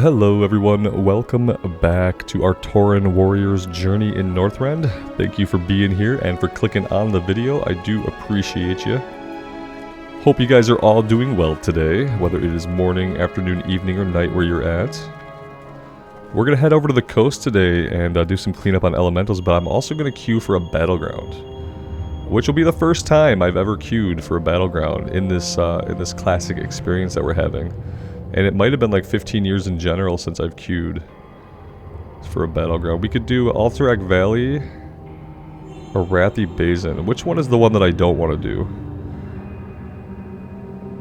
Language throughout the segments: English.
Hello everyone, welcome back to our Tauren Warriors journey in Northrend. Thank you for being here and for clicking on the video. I do appreciate you. Hope you guys are all doing well today, whether it is morning, afternoon, evening, or night where you're at. We're going to head over to the coast today and do some cleanup on elementals, but I'm also going to queue for a battleground, which will be the first time I've ever queued for a battleground in this classic experience that we're having. And it might have been like 15 years in general since I've queued for a battleground. We could do Alterac Valley or Wrathy Basin. Which one is the one that I don't want to do?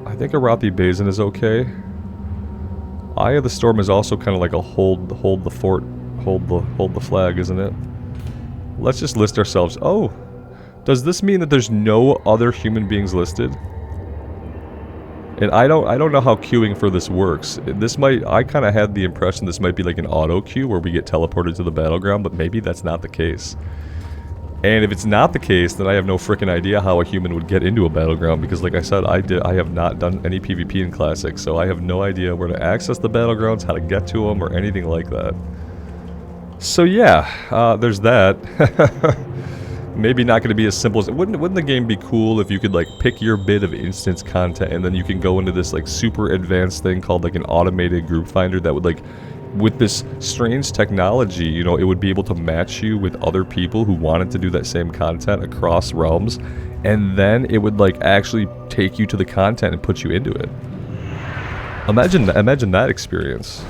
I think a Wrathy Basin is okay. Eye of the Storm is also kind of like a hold the fort, hold the flag, isn't it? Let's just list ourselves. Oh, does this mean that there's no other human beings listed? And I don't know how queuing for this works. I kind of had the impression this might be like an auto queue where we get teleported to the battleground, but maybe that's not the case. And if it's not the case, then I have no freaking idea how a human would get into a battleground, because like I said, I have not done any PvP in Classic, so I have no idea where to access the battlegrounds, how to get to them, or anything like that. So yeah, there's that. Maybe not going to be as simple as... Wouldn't the game be cool if you could, like, pick your bit of instance content and then you can go into this, like, super advanced thing called, like, an automated group finder that would, like... With this strange technology, you know, it would be able to match you with other people who wanted to do that same content across realms. And then it would, like, actually take you to the content and put you into it. Imagine that experience.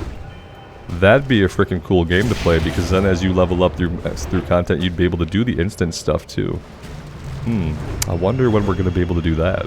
That'd be a freaking cool game to play, because then as you level up through content, you'd be able to do the instant stuff too. I wonder when we're going to be able to do that.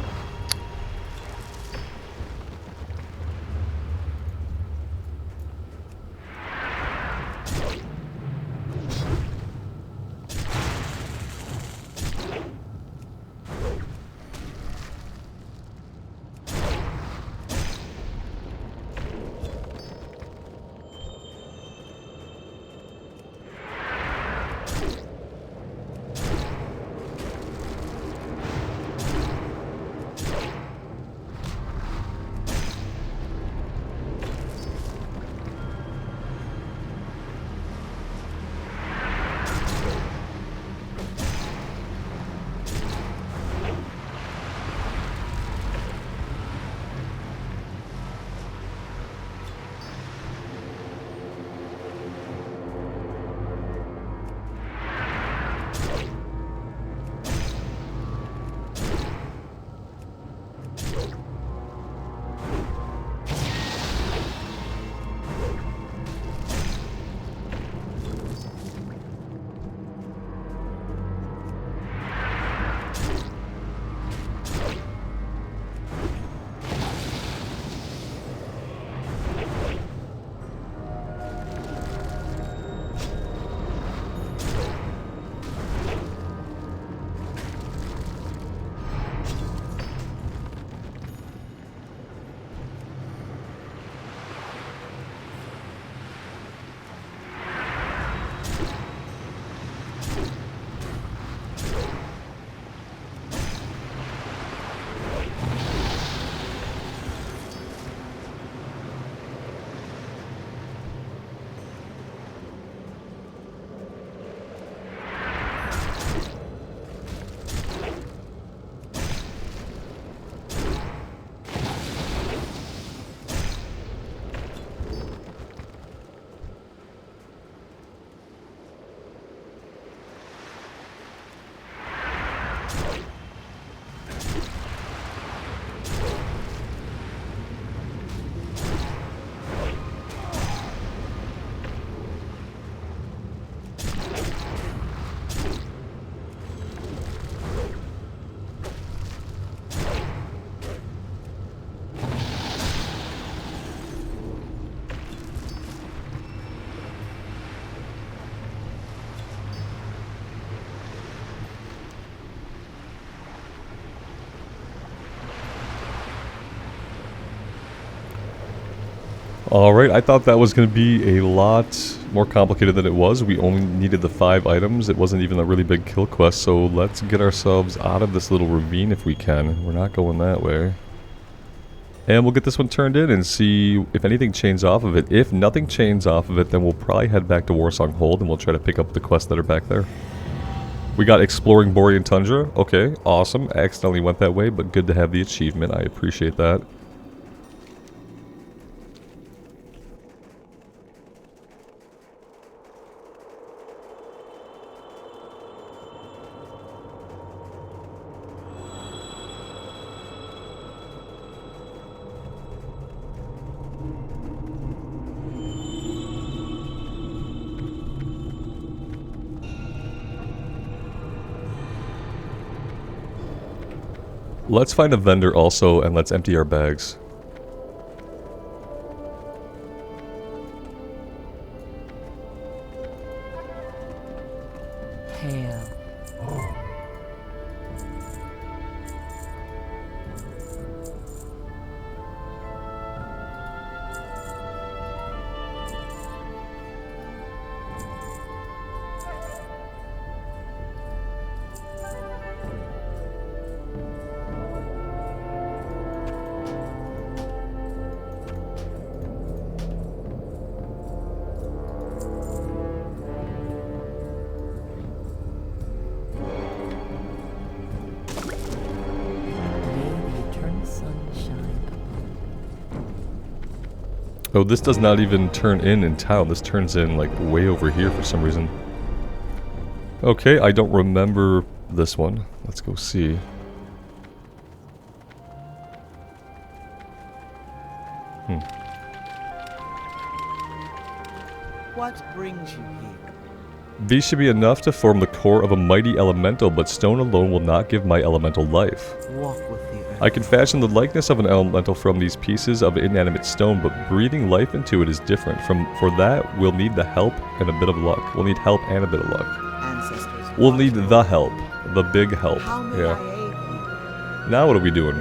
Alright, I thought that was going to be a lot more complicated than it was. We only needed the 5 items. It wasn't even a really big kill quest, so let's get ourselves out of this little ravine if we can. We're not going that way. And we'll get this one turned in and see if anything chains off of it. If nothing chains off of it, then we'll probably head back to Warsong Hold and we'll try to pick up the quests that are back there. We got Exploring Borean Tundra. Okay, awesome. I accidentally went that way, but good to have the achievement. I appreciate that. Let's find a vendor also, and let's empty our bags. Hail. Oh, this does not even turn in town. This turns in, like, way over here for some reason. Okay, I don't remember this one. Let's go see. What brings you here? These should be enough to form the core of a mighty elemental, but stone alone will not give my elemental life. Walk with the earth. I can fashion the likeness of an elemental from these pieces of inanimate stone, but breathing life into it is different. For that, we'll need the help and a bit of luck. We'll need help and a bit of luck. Ancestors. We'll need the help. The big help. How may Yeah. I aid you? Now what are we doing?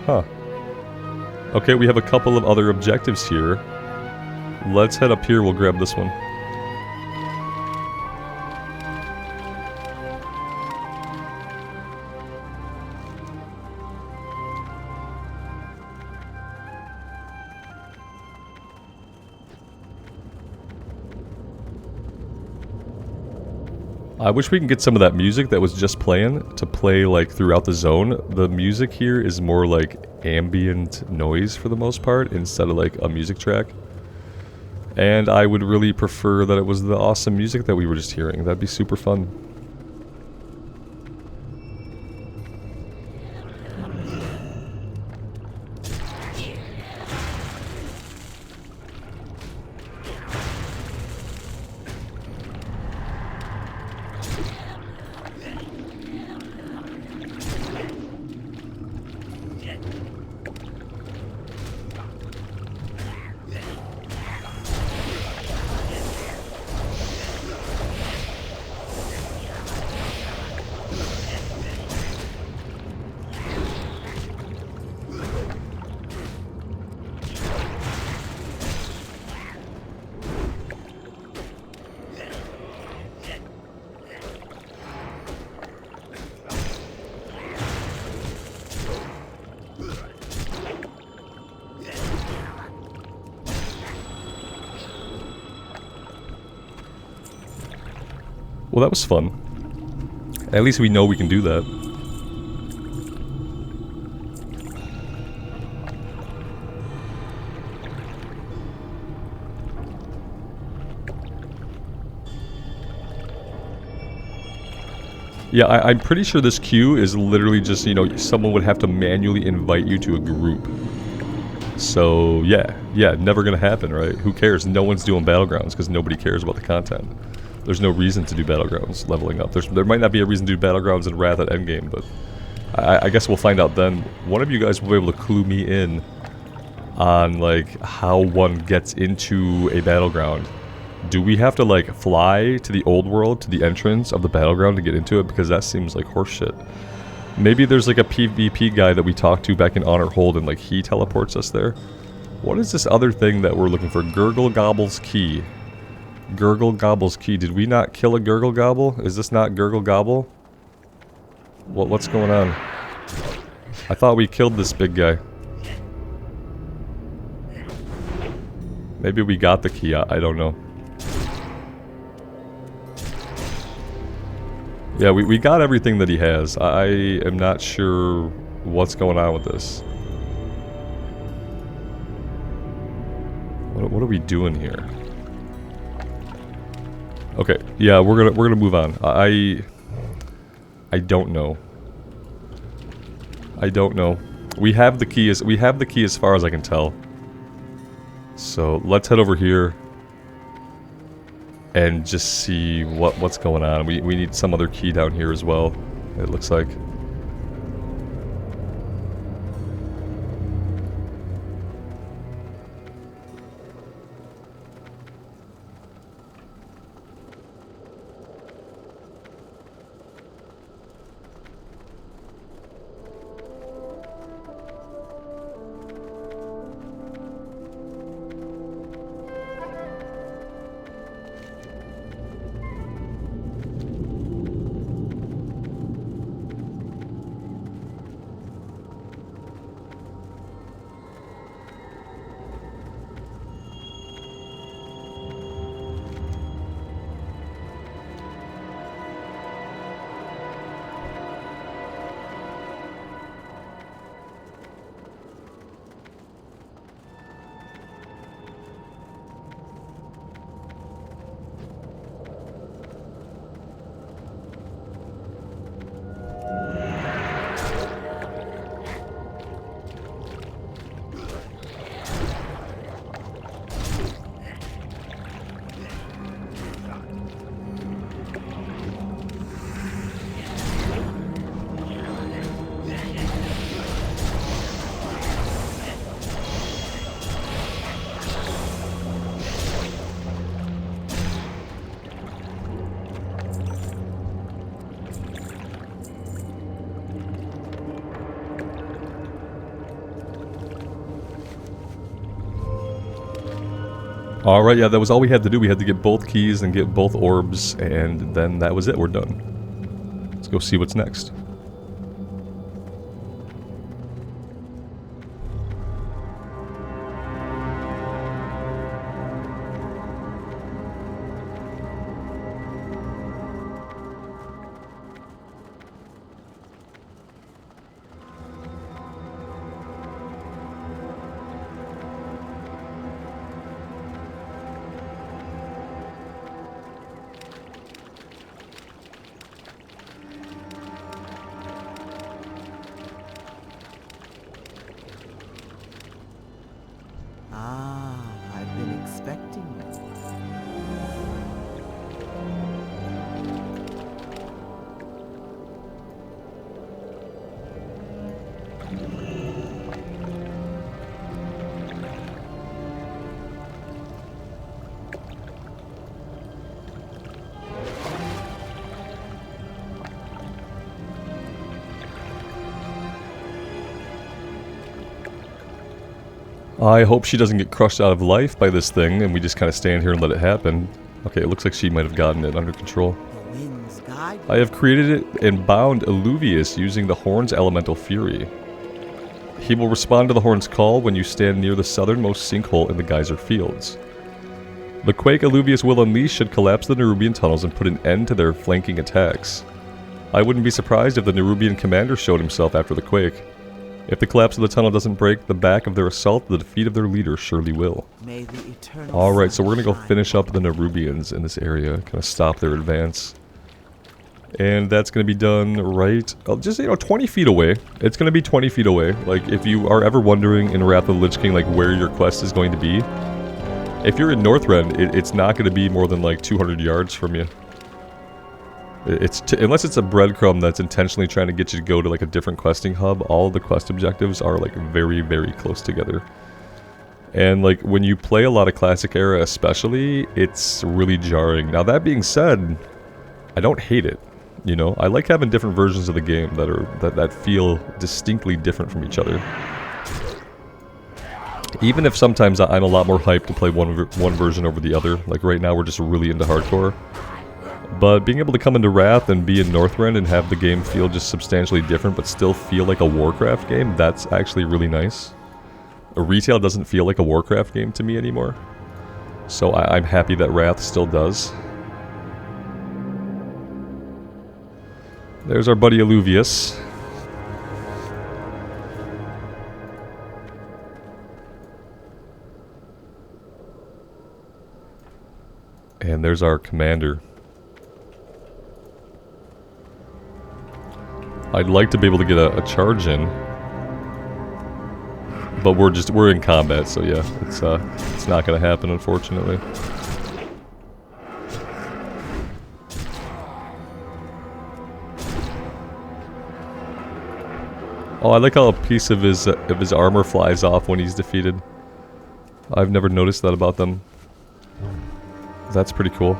Huh. Okay, we have a couple of other objectives here. Let's head up here, we'll grab this one. I wish we can get some of that music that was just playing to play like throughout the zone. The music here is more like ambient noise for the most part instead of like a music track. And I would really prefer that it was the awesome music that we were just hearing. That'd be super fun. Well, that was fun. At least we know we can do that. Yeah, I'm pretty sure this queue is literally just, you know, someone would have to manually invite you to a group. So, yeah, never gonna happen, right? Who cares? No one's doing Battlegrounds because nobody cares about the content. There's no reason to do Battlegrounds leveling up. There might not be a reason to do Battlegrounds in Wrath at Endgame, but I guess we'll find out then. One of you guys will be able to clue me in on, like, how one gets into a Battleground. Do we have to, like, fly to the old world, to the entrance of the Battleground to get into it? Because that seems like horseshit. Maybe there's, like, a PvP guy that we talked to back in Honor Hold and, like, he teleports us there. What is this other thing that we're looking for? Gurgle Gobble's Key. Gurgle Gobble's Key. Did we not kill a Gurgle Gobble? Is this not Gurgle Gobble? What's going on? I thought we killed this big guy. Maybe we got the key, I don't know. Yeah, we got everything that he has. I am not sure what's going on with this. What are we doing here? Okay, yeah, we're gonna move on. I don't know. I don't know. We have the key as far as I can tell. So let's head over here and just see what's going on. We need some other key down here as well, it looks like. Alright, yeah, that was all we had to do. We had to get both keys and get both orbs, and then that was it. We're done. Let's go see what's next. I've been expecting you. I hope she doesn't get crushed out of life by this thing, and we just kind of stand here and let it happen. Okay, it looks like she might have gotten it under control. The winds guide you. I have created it and bound Illuvius using the Horn's elemental fury. He will respond to the Horn's call when you stand near the southernmost sinkhole in the geyser fields. The quake Illuvius will unleash should collapse the Nerubian tunnels and put an end to their flanking attacks. I wouldn't be surprised if the Nerubian commander showed himself after the quake. If the collapse of the tunnel doesn't break the back of their assault, the defeat of their leader surely will. May the eternal Alright, so we're sun gonna go shine finish up the upon you. Nerubians in this area, kind of stop their advance. And that's gonna be done right, just, 20 feet away. It's gonna be 20 feet away. Like, if you are ever wondering in Wrath of the Lich King, like, where your quest is going to be, if you're in Northrend, it's not gonna be more than, like, 200 yards from you. Unless it's a breadcrumb that's intentionally trying to get you to go to like a different questing hub, all of the quest objectives are like very, very close together. And like when you play a lot of Classic Era especially, it's really jarring. Now that being said, I don't hate it. You know, I like having different versions of the game that feel distinctly different from each other. Even if sometimes I'm a lot more hyped to play one version over the other. Like right now we're just really into hardcore. But being able to come into Wrath and be in Northrend and have the game feel just substantially different but still feel like a Warcraft game, that's actually really nice. A retail doesn't feel like a Warcraft game to me anymore. So I'm happy that Wrath still does. There's our buddy Alluvius. And there's our commander. I'd like to be able to get a charge in. But we're in combat, so yeah, it's not gonna happen, unfortunately. Oh, I like how a piece of his armor flies off when he's defeated. I've never noticed that about them. That's pretty cool.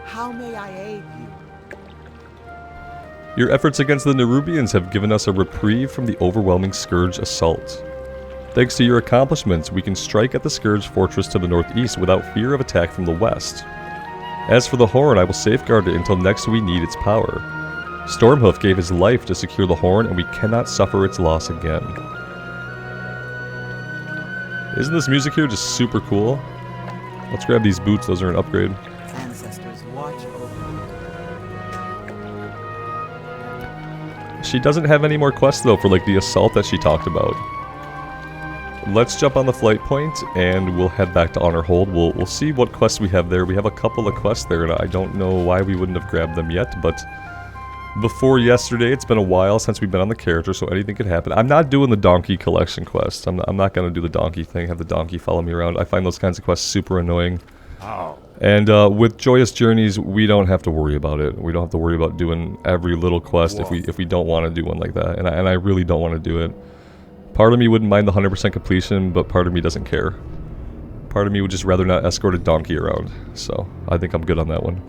How may I aid you? Your efforts against the Nerubians have given us a reprieve from the overwhelming Scourge assault. Thanks to your accomplishments, we can strike at the Scourge fortress to the northeast without fear of attack from the west. As for the Horn, I will safeguard it until next we need its power. Stormhoof gave his life to secure the Horn, and we cannot suffer its loss again. Isn't this music here just super cool? Let's grab these boots, those are an upgrade. Ancestors watch over you. She doesn't have any more quests though for like the assault that she talked about. Let's jump on the flight point and we'll head back to Honor Hold. We'll see what quests we have there. We have a couple of quests there and I don't know why we wouldn't have grabbed them yet, but before yesterday, it's been a while since we've been on the character, so anything could happen. I'm not doing the donkey collection quest. I'm not going to do the donkey thing, have the donkey follow me around. I find those kinds of quests super annoying. Oh. And with Joyous Journeys, we don't have to worry about it. We don't have to worry about doing every little quest if we don't want to do one like that. And I really don't want to do it. Part of me wouldn't mind the 100% completion, but part of me doesn't care. Part of me would just rather not escort a donkey around. So I think I'm good on that one.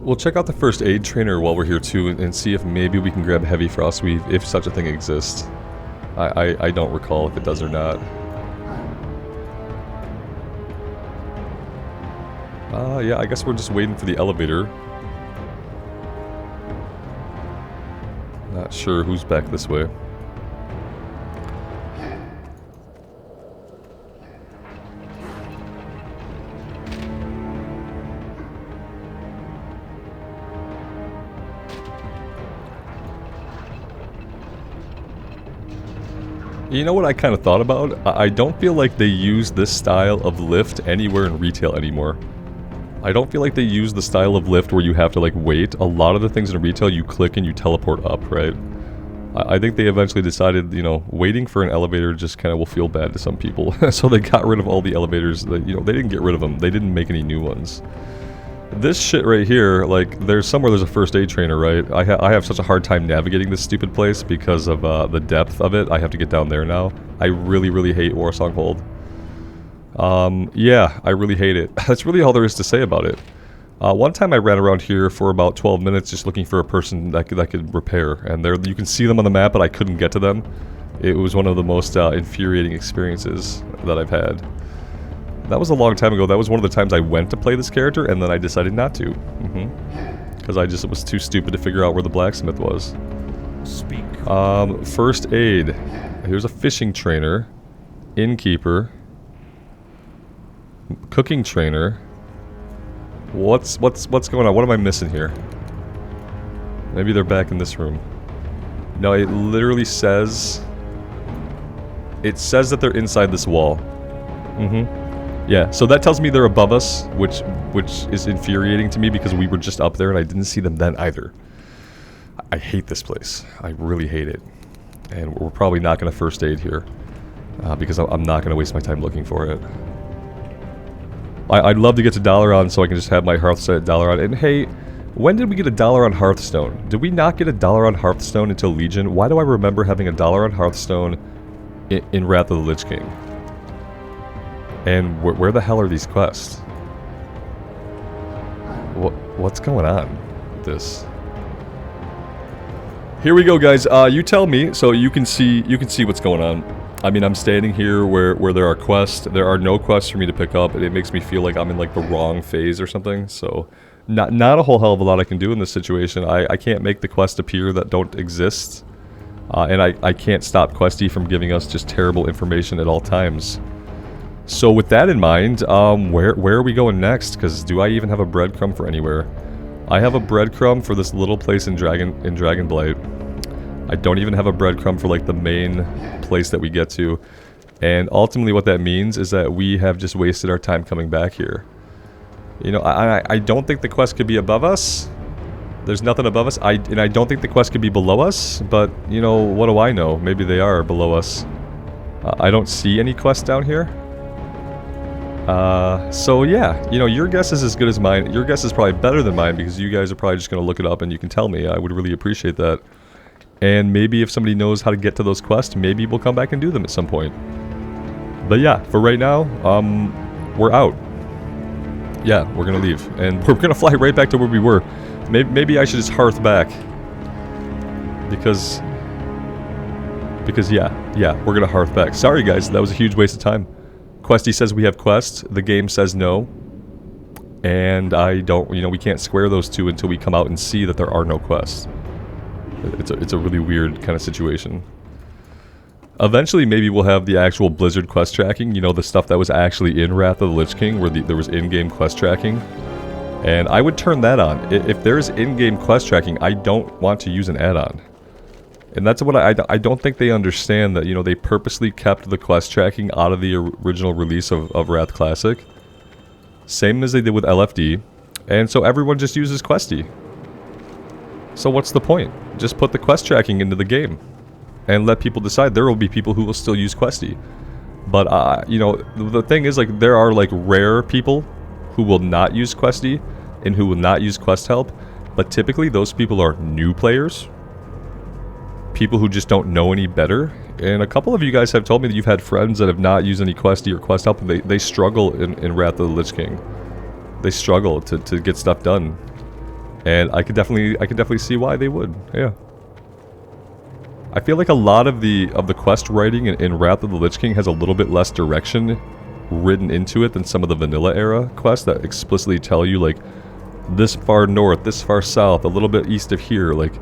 We'll check out the first aid trainer while we're here too and see if maybe we can grab Heavy Frostweave if such a thing exists. I don't recall if it does or not. Yeah, I guess we're just waiting for the elevator. Not sure who's back this way. You know what I kind of thought about? I don't feel like they use this style of lift anywhere in retail anymore. I don't feel like they use the style of lift where you have to like wait. A lot of the things in retail you click and you teleport up, right? I think they eventually decided, you know, waiting for an elevator just kind of will feel bad to some people. So they got rid of all the elevators. That, you know, they didn't get rid of them. They didn't make any new ones. This shit right here, like, there's a first aid trainer, right? I have such a hard time navigating this stupid place because of the depth of it. I have to get down there now. I really, really hate Warsong Hold. Yeah, I really hate it. That's really all there is to say about it. One time I ran around here for about 12 minutes just looking for a person that could repair, and there you can see them on the map, but I couldn't get to them. It was one of the most infuriating experiences that I've had. That was a long time ago. That was one of the times I went to play this character, and then I decided not to. Because I just was too stupid to figure out where the blacksmith was. Speak. First aid. Here's a fishing trainer. Innkeeper. Cooking trainer. What's going on? What am I missing here? Maybe they're back in this room. No, it literally says... It says that they're inside this wall. Yeah, so that tells me they're above us, which is infuriating to me because we were just up there and I didn't see them then either. I hate this place. I really hate it. And we're probably not going to first aid here. Because I'm not going to waste my time looking for it. I'd love to get to Dalaran so I can just have my hearth set at Dalaran. And hey, when did we get a Dalaran Hearthstone? Did we not get a Dalaran Hearthstone until Legion? Why do I remember having a Dalaran Hearthstone in Wrath of the Lich King? And where the hell are these quests? What's going on with this? Here we go, guys. You tell me, so you can see what's going on. I mean, I'm standing here where there are quests. There are no quests for me to pick up, and it makes me feel like I'm in like the wrong phase or something. So, not a whole hell of a lot I can do in this situation. I can't make the quests appear that don't exist, and I can't stop Questy from giving us just terrible information at all times. So with that in mind, where are we going next? Because do I even have a breadcrumb for anywhere? I have a breadcrumb for this little place in Dragonblight. I don't even have a breadcrumb for like the main place that we get to. And ultimately what that means is that we have just wasted our time coming back here. You know, I don't think the quest could be above us. There's nothing above us. And I don't think the quest could be below us. But, you know, what do I know? Maybe they are below us. I don't see any quests down here. So yeah, you know, your guess is as good as mine. Your guess is probably better than mine because you guys are probably just going to look it up and you can tell me. I would really appreciate that. And maybe if somebody knows how to get to those quests, maybe we'll come back and do them at some point. But yeah, for right now, we're out. Yeah, we're going to leave. And we're going to fly right back to where we were. Maybe I should just hearth back. Because yeah, we're going to hearth back. Sorry guys, that was a huge waste of time. Questy says we have quests, the game says no, and I don't, you know, we can't square those two until we come out and see that there are no quests. It's a really weird kind of situation. Eventually maybe we'll have the actual Blizzard quest tracking, you know, the stuff that was actually in Wrath of the Lich King, where there was in-game quest tracking, and I would turn that on. If there's in-game quest tracking, I don't want to use an add-on. And that's what I don't think they understand that, you know, they purposely kept the quest tracking out of the original release of Wrath Classic. Same as they did with LFD. And so everyone just uses Questy. So what's the point? Just put the quest tracking into the game. And let people decide. There will be people who will still use Questy. But, you know, the thing is, like, there are, like, rare people who will not use Questy and who will not use Quest Help. But typically those people are new players. People who just don't know any better. And a couple of you guys have told me that you've had friends that have not used any Questy or Quest Help, and they struggle in Wrath of the Lich King. They struggle to get stuff done. And I could definitely see why they would. Yeah. I feel like a lot of the quest writing in Wrath of the Lich King has a little bit less direction written into it than some of the vanilla era quests that explicitly tell you, like, this far north, this far south, a little bit east of here, like.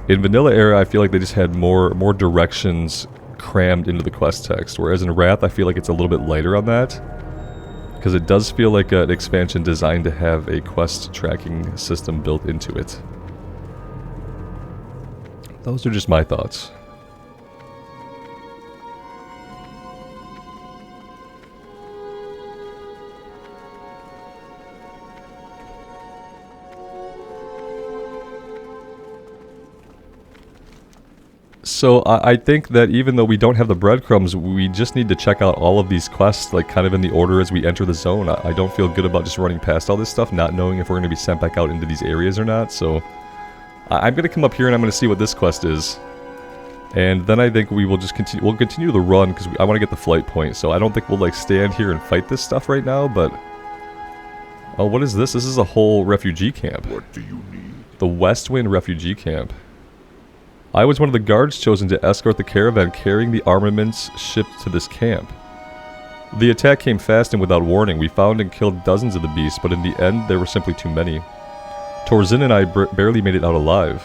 In vanilla era, I feel like they just had more directions crammed into the quest text, whereas in Wrath, I feel like it's a little bit lighter on that. Because it does feel like an expansion designed to have a quest tracking system built into it. Those are just my thoughts. So I think that even though we don't have the breadcrumbs, we just need to check out all of these quests, like kind of in the order as we enter the zone. I don't feel good about just running past all this stuff, not knowing if we're going to be sent back out into these areas or not. So I'm going to come up here and I'm going to see what this quest is. And then I think we will just continue, we'll continue the run because I want to get the flight point. So I don't think we'll like stand here and fight this stuff right now, but... Oh, what is this? This is a whole refugee camp. What do you need? The Westwind refugee camp. I was one of the guards chosen to escort the caravan carrying the armaments shipped to this camp. The attack came fast and without warning. We found and killed dozens of the beasts, but in the end, there were simply too many. Torzin and I barely made it out alive.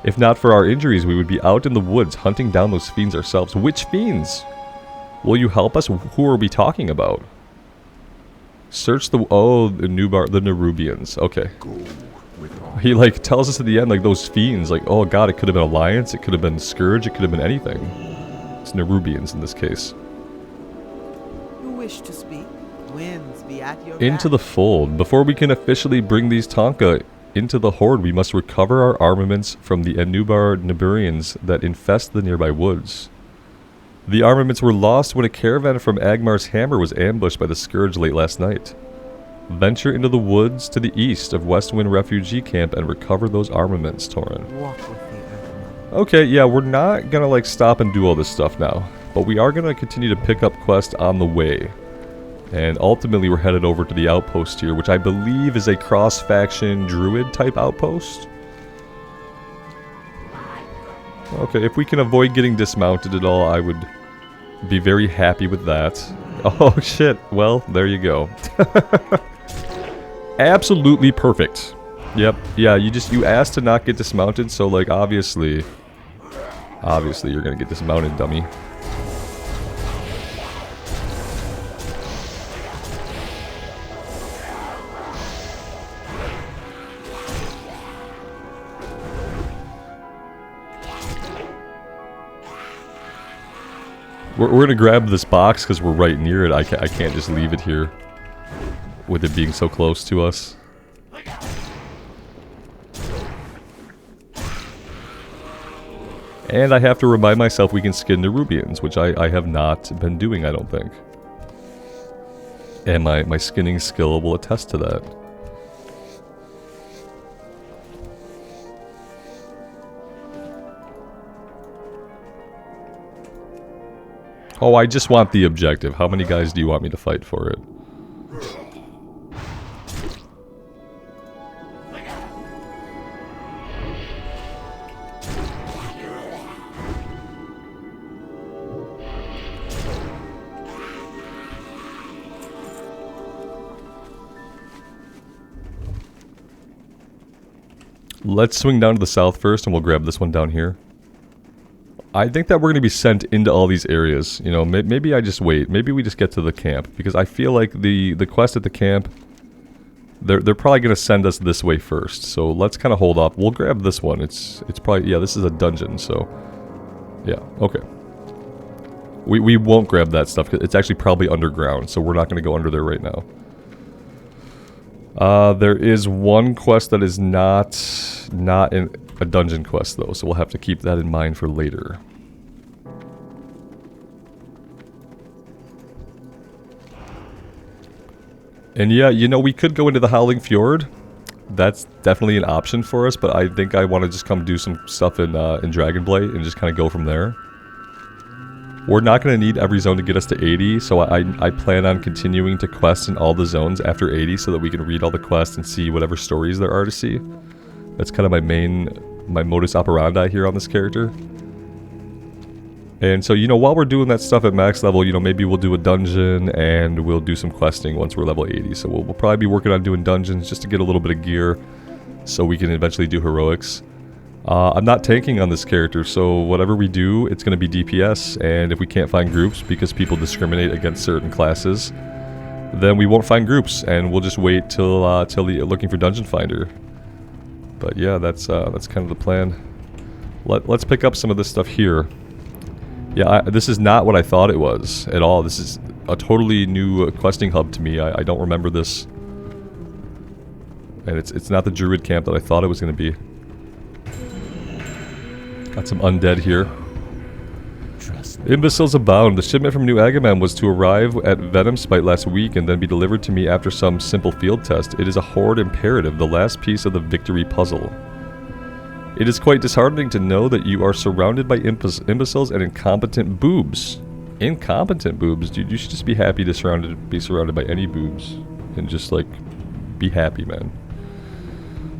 If not for our injuries, we would be out in the woods hunting down those fiends ourselves. Which fiends? Will you help us? Who are we talking about? Search the... Oh, the Nerubians. Okay. Go with all. He, like, tells us at the end, like, those fiends, like, oh god, it could have been Alliance, it could have been Scourge, it could have been anything. It's Nerubians in this case. You wish to speak? Winds be at your Into back. the fold. Before we can officially bring these Tonka into the Horde, we must recover our armaments from the Enubar Niburians that infest the nearby woods. The armaments were lost when a caravan from Agmar's Hammer was ambushed by the Scourge late last night. Venture into the woods to the east of Westwind Refugee Camp and recover those armaments, Tauren. Walk with the Earth Mother. Okay, yeah, we're not gonna like stop and do all this stuff now, but we are gonna continue to pick up quests on the way. And ultimately we're headed over to the outpost here, which I believe is a cross-faction druid type outpost. Okay, if we can avoid getting dismounted at all, I would be very happy with that. Oh shit, well, there you go. Absolutely perfect. Yep, yeah, you asked to not get dismounted, so like obviously you're gonna get dismounted, dummy. We're gonna grab this box because we're right near it. I can't just leave it here with it being so close to us. And I have to remind myself we can skin Nerubians, which I have not been doing, I don't think. And my skinning skill will attest to that. Oh, I just want the objective. How many guys do you want me to fight for it? Let's swing down to the south first and we'll grab this one down here. I think that we're going to be sent into all these areas. You know, maybe I just wait. Maybe we just get to the camp. Because I feel like the quest at the camp, they're probably going to send us this way first. So let's kind of hold up. We'll grab this one. It's probably, yeah, this is a dungeon. So, yeah, okay. We won't grab that stuff. Cause it's actually probably underground. So we're not going to go under there right now. There is one quest that is not in a dungeon quest though, so we'll have to keep that in mind for later. And yeah, you know, we could go into the Howling Fjord. That's definitely an option for us, but I think I want to just come do some stuff in Dragonblight and just kind of go from there. We're not going to need every zone to get us to 80, so I plan on continuing to quest in all the zones after 80 so that we can read all the quests and see whatever stories there are to see. That's kind of my modus operandi here on this character. And so, you know, while we're doing that stuff at max level, you know, maybe we'll do a dungeon and we'll do some questing once we're level 80. So we'll probably be working on doing dungeons just to get a little bit of gear so we can eventually do heroics. I'm not tanking on this character, so whatever we do, it's going to be DPS, and if we can't find groups because people discriminate against certain classes, then we won't find groups, and we'll just wait till looking for Dungeon Finder. But yeah, that's kind of the plan. Let's pick up some of this stuff here. Yeah, this is not what I thought it was at all. This is a totally new questing hub to me. I don't remember this, and it's not the Druid camp that I thought it was going to be. Got some undead here. Imbeciles abound. The shipment from New Agamemnon was to arrive at Venomspite last week and then be delivered to me after some simple field test. It is a Horde imperative, the last piece of the victory puzzle. It is quite disheartening to know that you are surrounded by imbeciles and incompetent boobs. Incompetent boobs? Dude, you should just be happy to be surrounded by any boobs. And just, like, be happy, man.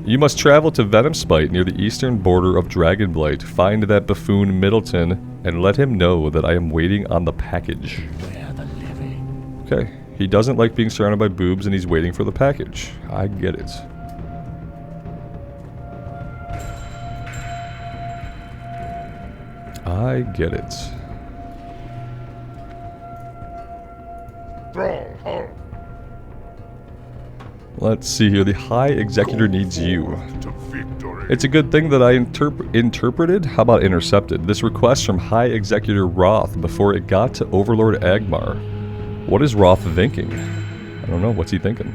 You must travel to Venomspite near the eastern border of Dragonblight. Find that buffoon Middleton and let him know that I am waiting on the package. Beware the living. Okay. He doesn't like being surrounded by boobs and he's waiting for the package. I get it. I get it. Let's see here. The High Executor needs you. To victory. It's a good thing that I interpreted? How about intercepted? This request from High Executor Roth before it got to Overlord Agmar. What is Roth thinking? I don't know. What's he thinking?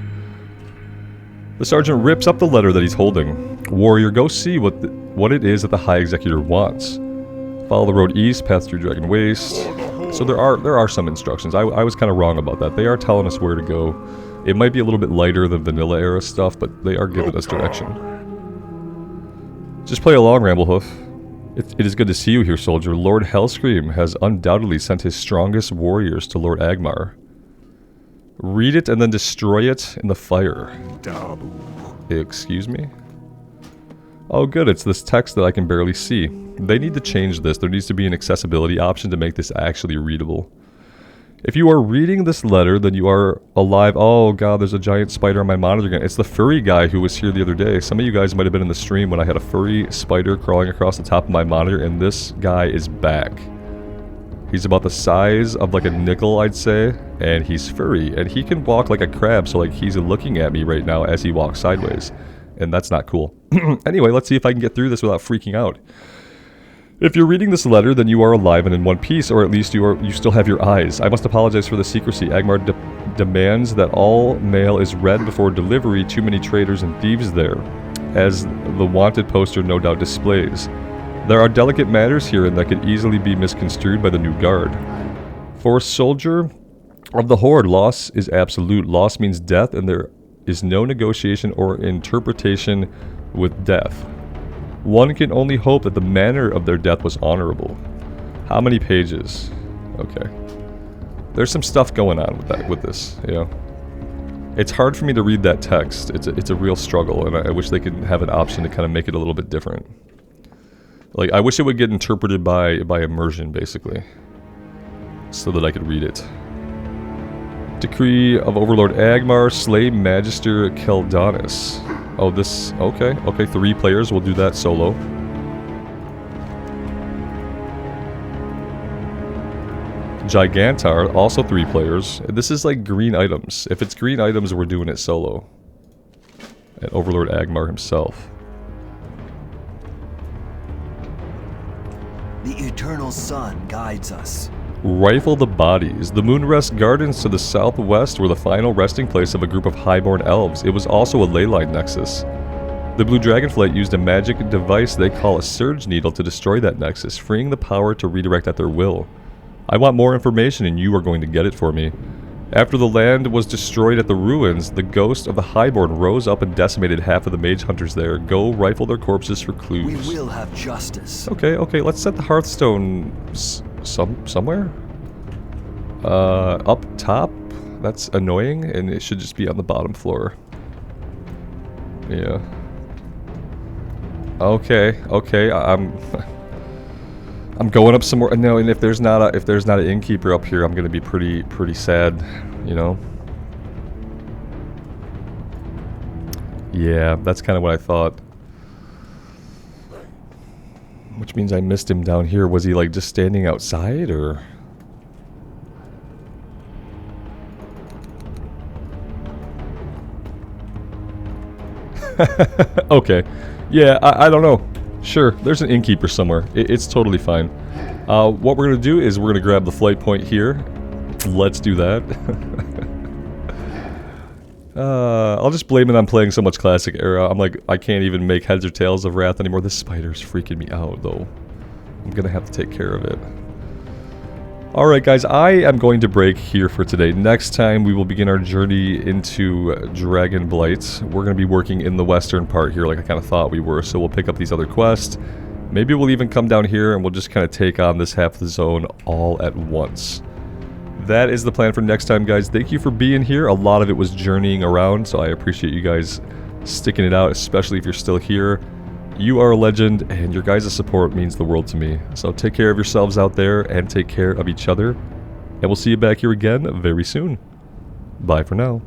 The sergeant rips up the letter that he's holding. Warrior, go see what it is that the High Executor wants. Follow the road east, path through Dragon Waste. So there are some instructions. I was kind of wrong about that. They are telling us where to go. It might be a little bit lighter than vanilla era stuff, but they are giving us direction. Just play along, Ramblehoof. It is good to see you here, soldier. Lord Hellscream has undoubtedly sent his strongest warriors to Lord Agmar. Read it and then destroy it in the fire. Excuse me? Oh good, it's this text that I can barely see. They need to change this. There needs to be an accessibility option to make this actually readable. If you are reading this letter, then you are alive. Oh god, there's a giant spider on my monitor again. It's the furry guy who was here the other day. Some of you guys might have been in the stream when I had a furry spider crawling across the top of my monitor, and this guy is back. He's about the size of like a nickel, I'd say, and he's furry, and he can walk like a crab, so like he's looking at me right now as he walks sideways, and that's not cool. Anyway, let's see if I can get through this without freaking out. If you're reading this letter, then you are alive and in one piece, or at least you still have your eyes. I must apologize for the secrecy. Agmar demands that all mail is read before delivery. Too many traitors and thieves there, as the wanted poster no doubt displays. There are delicate matters here and that could easily be misconstrued by the new guard. For a soldier of the Horde, loss is absolute. Loss means death, and there is no negotiation or interpretation with death. One can only hope that the manner of their death was honorable. How many pages? Okay. There's some stuff going on with this, you know. It's hard for me to read that text. It's a real struggle, and I wish they could have an option to kind of make it a little bit different. Like, I wish it would get interpreted by immersion, basically, so that I could read it. Decree of Overlord Agmar, slay Magister Keldanis. Oh, this... Okay, 3 players. We'll do that solo. Gigantar, also 3 players. This is like green items. If it's green items, we're doing it solo. And Overlord Agmar himself. The eternal sun guides us. Rifle the bodies. The Moonrest Gardens to the southwest were the final resting place of a group of highborn elves. It was also a ley line nexus. The Blue Dragonflight used a magic device they call a Surge Needle to destroy that nexus, freeing the power to redirect at their will. I want more information and you are going to get it for me. After the land was destroyed at the ruins, the ghost of the Highborn rose up and decimated half of the mage hunters there. Go rifle their corpses for clues. We will have justice. Okay, let's set the Hearthstone somewhere? Up top? That's annoying, and it should just be on the bottom floor. Yeah. Okay, I'm going up some more. No, and if there's not an innkeeper up here, I'm gonna be pretty sad, you know. Yeah, that's kind of what I thought. Which means I missed him down here. Was he like just standing outside, or? Okay. Yeah, I don't know. Sure, there's an innkeeper somewhere. It's totally fine. What we're going to do is we're going to grab the flight point here. Let's do that. I'll just blame it on playing so much Classic Era. I'm like, I can't even make heads or tails of Wrath anymore. This spider's freaking me out, though. I'm going to have to take care of it. Alright guys, I am going to break here for today. Next time we will begin our journey into Dragon Blight. We're going to be working in the western part here like I kind of thought we were, so we'll pick up these other quests. Maybe we'll even come down here and we'll just kind of take on this half of the zone all at once. That is the plan for next time, guys. Thank you for being here. A lot of it was journeying around, so I appreciate you guys sticking it out, especially if you're still here. You are a legend, and your guys' support means the world to me. So take care of yourselves out there, and take care of each other. And we'll see you back here again very soon. Bye for now.